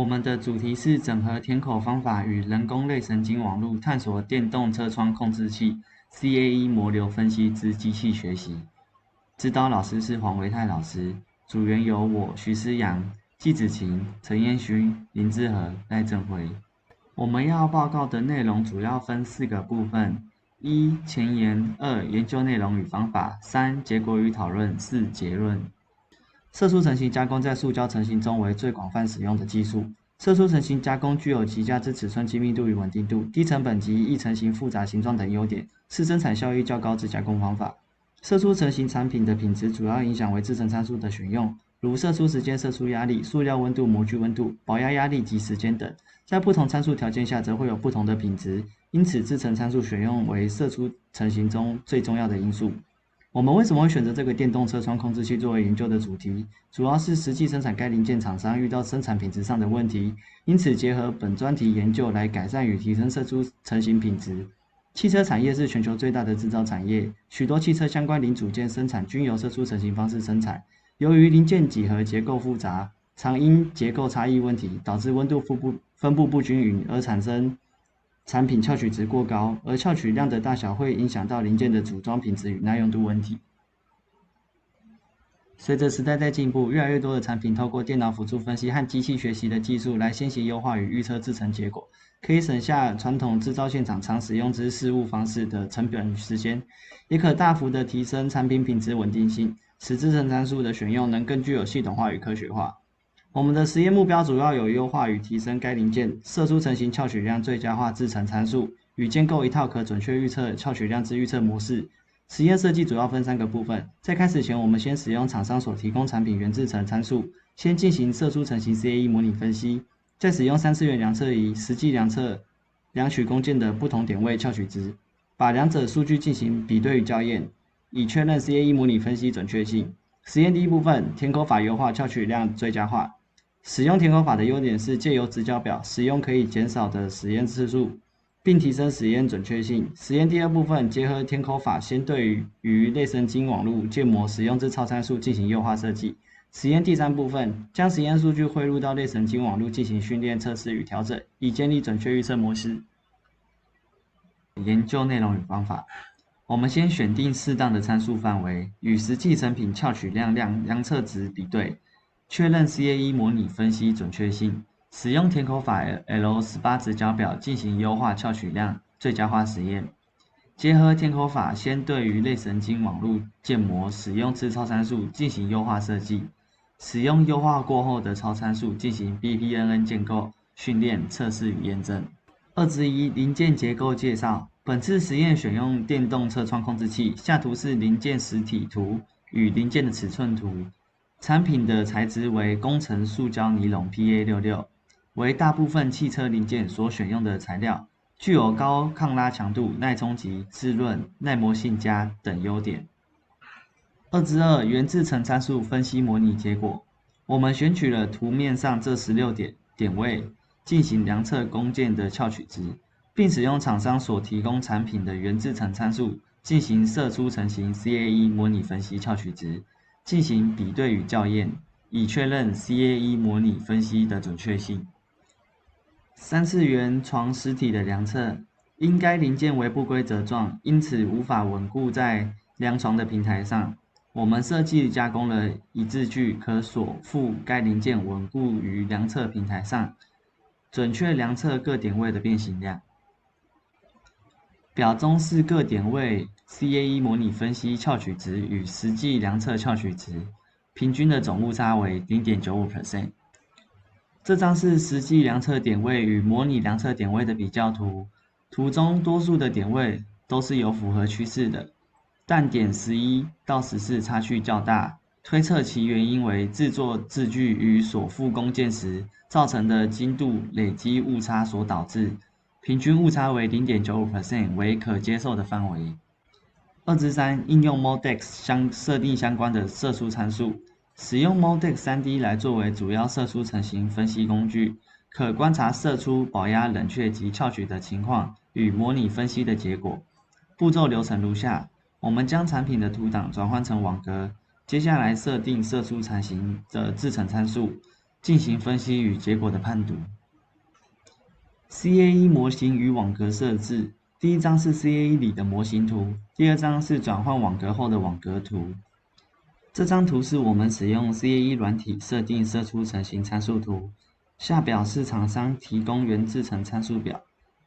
我们的主题是整合填口方法与人工类神经网络，探索电动车窗控制器 CAE 模流分析之机器学习。指导老师是黄维泰老师，组员有我徐思阳、季子晴、陈彦勋、林志和、赖正辉。我们要报告的内容主要分4个部分：1、前言；2、研究内容与方法；3、结果与讨论；4、结论。射出成型加工在塑胶成型中为最广泛使用的技术。射出成型加工具有极佳之尺寸、精密度与稳定度、低成本及易成型复杂形状等优点，是生产效益较高之加工方法。射出成型产品的品质主要影响为制成参数的选用，如射出时间、射出压力、塑料温度、模具温度、保压压力及时间等。在不同参数条件下，则会有不同的品质，因此制成参数选用为射出成型中最重要的因素。我们为什么会选择这个电动车窗控制器作为研究的主题？主要是实际生产该零件厂商遇到生产品质上的问题，因此结合本专题研究来改善与提升射出成型品质。汽车产业是全球最大的制造产业，许多汽车相关零组件生产均由射出成型方式生产。由于零件几何结构复杂，常因结构差异问题导致温度分布不均匀而产生产品翘取值过高，而翘取量的大小会影响到零件的组装品质与耐用度问题。随着时代在进步，越来越多的产品透过电脑辅助分析和机器学习的技术来先行优化与预测制成结果，可以省下传统制造现场常使用之事务方式的成本与时间，也可大幅的提升产品品质稳定性，使制成参数的选用能更具有系统化与科学化。我们的实验目标主要有优化与提升该零件射出成型翘取量最佳化制成参数，与建构一套可准确预测翘取量之预测模式。实验设计主要分3个部分。在开始前，我们先使用厂商所提供产品原制成参数，先进行射出成型 CAE 模拟分析，再使用3次元量测仪实际量取工件的不同点位翘取值，把两者数据进行比对与校验，以确认 CAE 模拟分析准确性。实验第一部分，填口法优化翘取量最佳化。使用填口法的优点是借由直角表使用可以减少的实验次数，并提升实验准确性。实验第二部分，结合填口法先对于类神经网络建模使用之超参数进行优化设计。实验第3部分，将实验数据汇入到类神经网络进行训练、测试与调整，以建立准确预测模式。研究内容与方法，我们先选定适当的参数范围，与实际成品翘取量量测值比对，确认 CAE 模拟分析准确性。使用填口法 L18 直角表进行优化翘取量最佳化实验。结合填口法先对于类神经网络建模使用之超参数进行优化设计。使用优化过后的超参数进行 BPNN 建构、训练、测试与验证。2之1零件结构介绍。本次实验选用电动车窗控制器，下图是零件实体图与零件的尺寸图。产品的材质为工程塑胶尼龙 PA66， 为大部分汽车零件所选用的材料，具有高抗拉强度、耐冲击、滋润、耐磨性佳等优点。2之2原制成参数分析模拟结果，我们选取了图面上这16点位，进行量测工件的翘取值，并使用厂商所提供产品的原制成参数进行射出成型 CAE 模拟分析翘取值，进行比对与校验，以确认 CAE 模拟分析的准确性。3次元床实体的量测，因该零件为不规则状，因此无法稳固在量床的平台上。我们设计加工了一字具，可锁附该零件稳固于量测平台上，准确量测各点位的变形量。表中是各点位 CAE 模拟分析翘取值与实际量测翘取值，平均的总误差为 0.95%。这张是实际量测点位与模拟量测点位的比较图，图中多数的点位都是有符合趋势的，但点11到14差距较大，推测其原因为制作字距与锁附工件时造成的精度累积误差所导致，平均误差为 0.95% 为可接受的范围。2之3应用 MODEX 设定相关的射出参数，使用 MODEX 3D 来作为主要射出成型分析工具，可观察射出、保压、冷却及翘取的情况与模拟分析的结果。步骤流程如下：我们将产品的图档转换成网格，接下来设定射出成型的制成参数，进行分析与结果的判读。CAE 模型与网格设置，第一张是 CAE 里的模型图，第二张是转换网格后的网格图。这张图是我们使用 CAE 软体设定射出成型参数图，下表是厂商提供原制成参数表，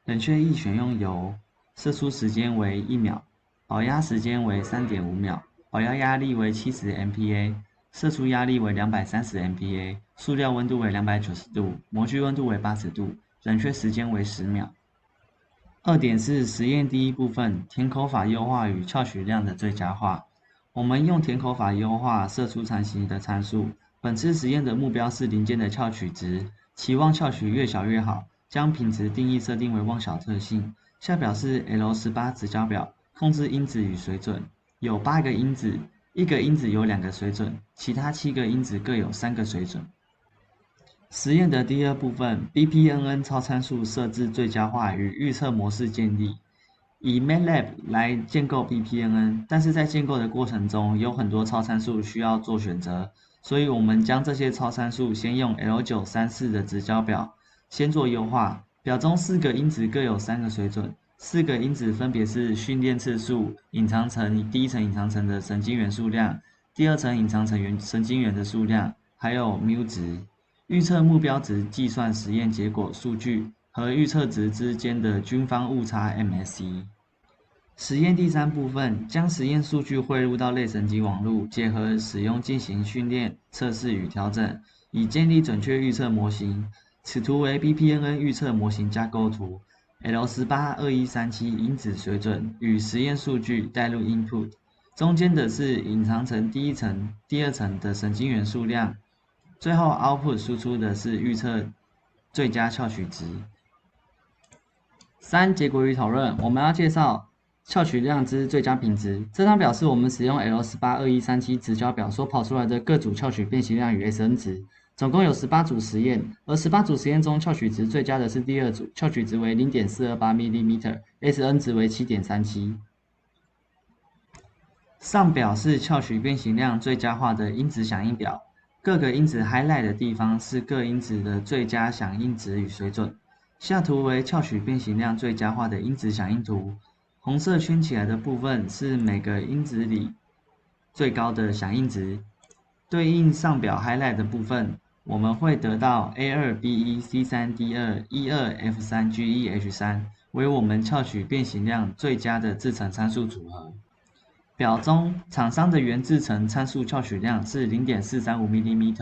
冷却液选用油，射出时间为1秒，保压时间为3.5秒，保压压力为70 MPa， 射出压力为230 MPa， 塑料温度为290度，模具温度为80度，冷却时间为10秒。2点是实验第一部分填口法优化与翘取量的最佳化。我们用填口法优化射出成型的参数。本次实验的目标是零件的翘取值，期望翘取越小越好，将品质定义设定为望小特性。下表是 L18 直角表，控制因子与水准，有8个因子，1个因子有2个水准，其他7个因子各有3个水准。实验的第二部分 ，BPNN 超参数设置最佳化与预测模式建立。以 MATLAB 来建构 BPNN， 但是在建构的过程中有很多超参数需要做选择，所以我们将这些超参数先用 L934 的直角表先做优化。表中4个因子各有3个水准，4个因子分别是训练次数、隐藏层第一层隐藏层的神经元数量、第二层隐藏层神经元的数量，还有 μ 值。预测目标值计算实验结果数据和预测值之间的均方误差 MSE。实验第3部分，将实验数据汇入到类神经网络，结合使用进行训练、测试与调整，以建立准确预测模型。此图为 BPNN 预测模型架构图 ，L182137 因子水准与实验数据带入 input， 中间的是隐藏层第一层、第二层的神经元数量，最后 output 输出的是预测最佳翘取值。3. 结果与讨论，我们要介绍翘取量之最佳品质。这张表是我们使用 L182137 直角表所跑出来的各组翘取变形量与 SN 值，总共有18组实验，而18组实验中翘取值最佳的是第2组，翘取值为 0.428 mm，SN 值为 7.37。上表是翘取变形量最佳化的因子响应表，各个因子 highlight 的地方是各因子的最佳响应值与水准。下图为翘取变形量最佳化的因子响应图，红色圈起来的部分是每个因子里最高的响应值，对应上表 highlight 的部分，我们会得到 A2B1C3D2E2F3G1H3 为我们翘取变形量最佳的制程参数组合。表中厂商的原制程参数翘取量是 0.435 mm，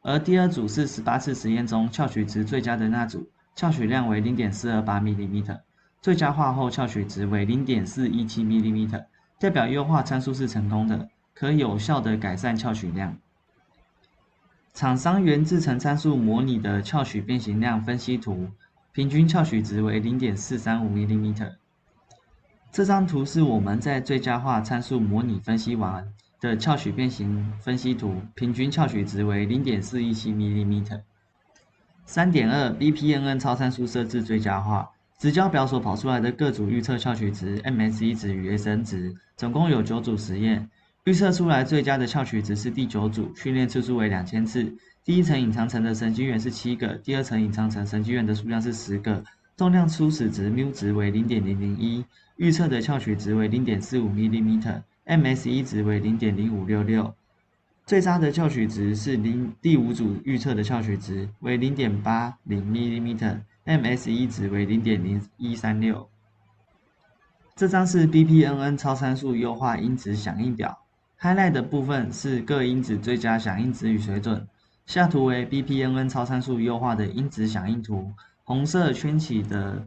而第2组是18次实验中翘取值最佳的那组，翘取量为 0.428 mm， 最佳化后翘取值为 0.417 mm， 代表优化参数是成功的，可有效地改善翘取量。厂商原制程参数模拟的翘取变形量分析图，平均翘取值为 0.435 mm。这张图是我们在最佳化参数模拟分析完的翘取变形分析图，平均翘取值为 0.417 mm。3.2 BPNN 超参数设置最佳化，直角表所跑出来的各组预测翘取值、MSE 值与 SN 值，总共有9组实验，预测出来最佳的翘取值是第9组，训练次数为2000次，第一层隐藏层的神经元是7个，第二层隐藏层神经元的数量是10个，动量初始值 μ 值为 0.001， 预测的翘取值为 0.45 mm，MSE 值为 0.0566。最差的翘取值是第5组预测的翘取值为 0.80 mm，MSE 值为 0.0136。这张是 BPNN 超参数优化因子响应表 ，highlight 的部分是各因子最佳响应值与水准。下图为 BPNN 超参数优化的因子响应图，红色圈起的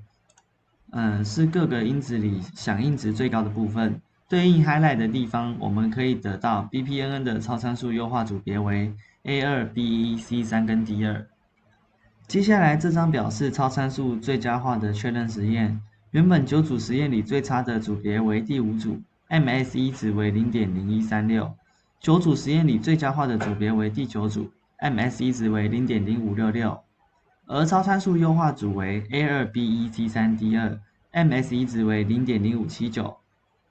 是各个因子里响应值最高的部分。对应 highlight 的地方，我们可以得到 BPNN 的超参数优化组别为 A2、B1、C3 跟 D2。接下来这张表是超参数最佳化的确认实验。原本9组实验里最差的组别为第5组 ，MSE 值为 0.0136。9组实验里最佳化的组别为第9组 ，MSE 值为 0.0566。而超参数优化组为 A2B1C3D2，MSE 值为 0.0579。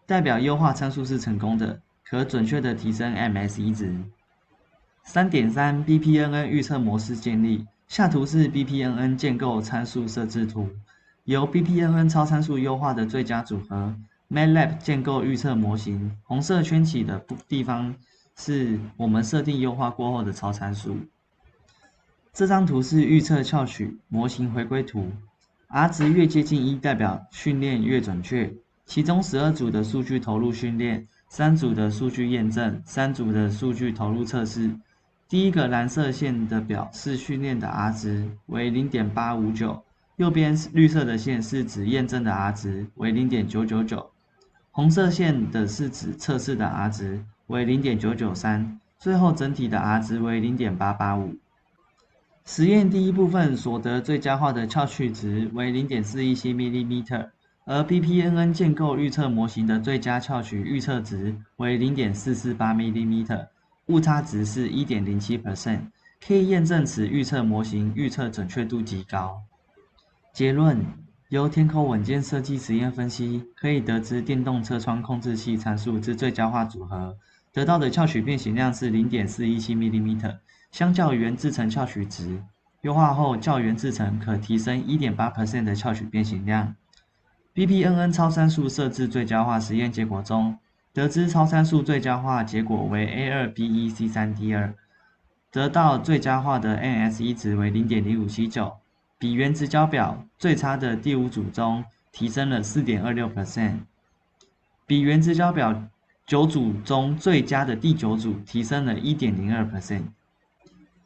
代表优化参数是成功的，可准确地提升 MSE 值。3.3 BPNN 预测模式建立，下图是 BPNN 建构参数设置图，由 BPNN 超参数优化的最佳组合。MATLAB 建构预测模型，红色圈起的地方是我们设定优化过后的超参数。这张图是预测翘曲模型回归图 ，R 值越接近1，代表训练越准确。其中12组的数据投入训练，3组的数据验证，3组的数据投入测试。第一个蓝色线的表是训练的 R 值为 0.859， 右边绿色的线是指验证的 R 值为 0.999， 红色线的是指测试的 R 值为 0.993， 最后整体的 R 值为 0.885。实验第一部分所得最佳化的翘曲值为 0.417 mm， 而 BPNN 建构预测模型的最佳翘曲预测值为 0.448 mm， 误差值是 1.07%， 可以验证此预测模型预测准确度极高。结论：由填口稳健设计实验分析，可以得知电动车窗控制器参数之最佳化组合，得到的翘曲变形量是 0.417 mm。相较原制程翘曲值，优化后较原制程可提升 1.8% 的翘曲变形量。BPNN 超参数设置最佳化实验结果中，得知超参数最佳化结果为 A2B1C3D2， 得到最佳化的 NS1 值为 0.0579， 比原直角表最差的第5组中提升了 4.26%， 比原直角表9组中最佳的第9组提升了 1.02%。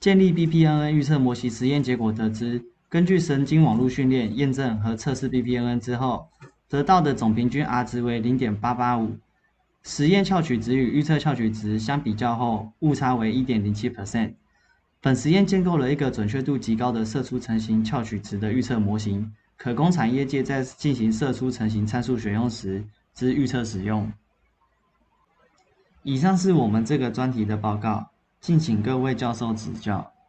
建立 BPNN 预测模型实验结果得知，根据神经网络训练、验证和测试 BPNN 之后，得到的总平均 R 值为 0.885， 实验翘曲值与预测翘曲值相比较后，误差为 1.07%。本实验建构了一个准确度极高的射出成型翘曲值的预测模型，可供产业界在进行射出成型参数选用时之预测使用。以上是我们这个专题的报告，敬请各位教授指教。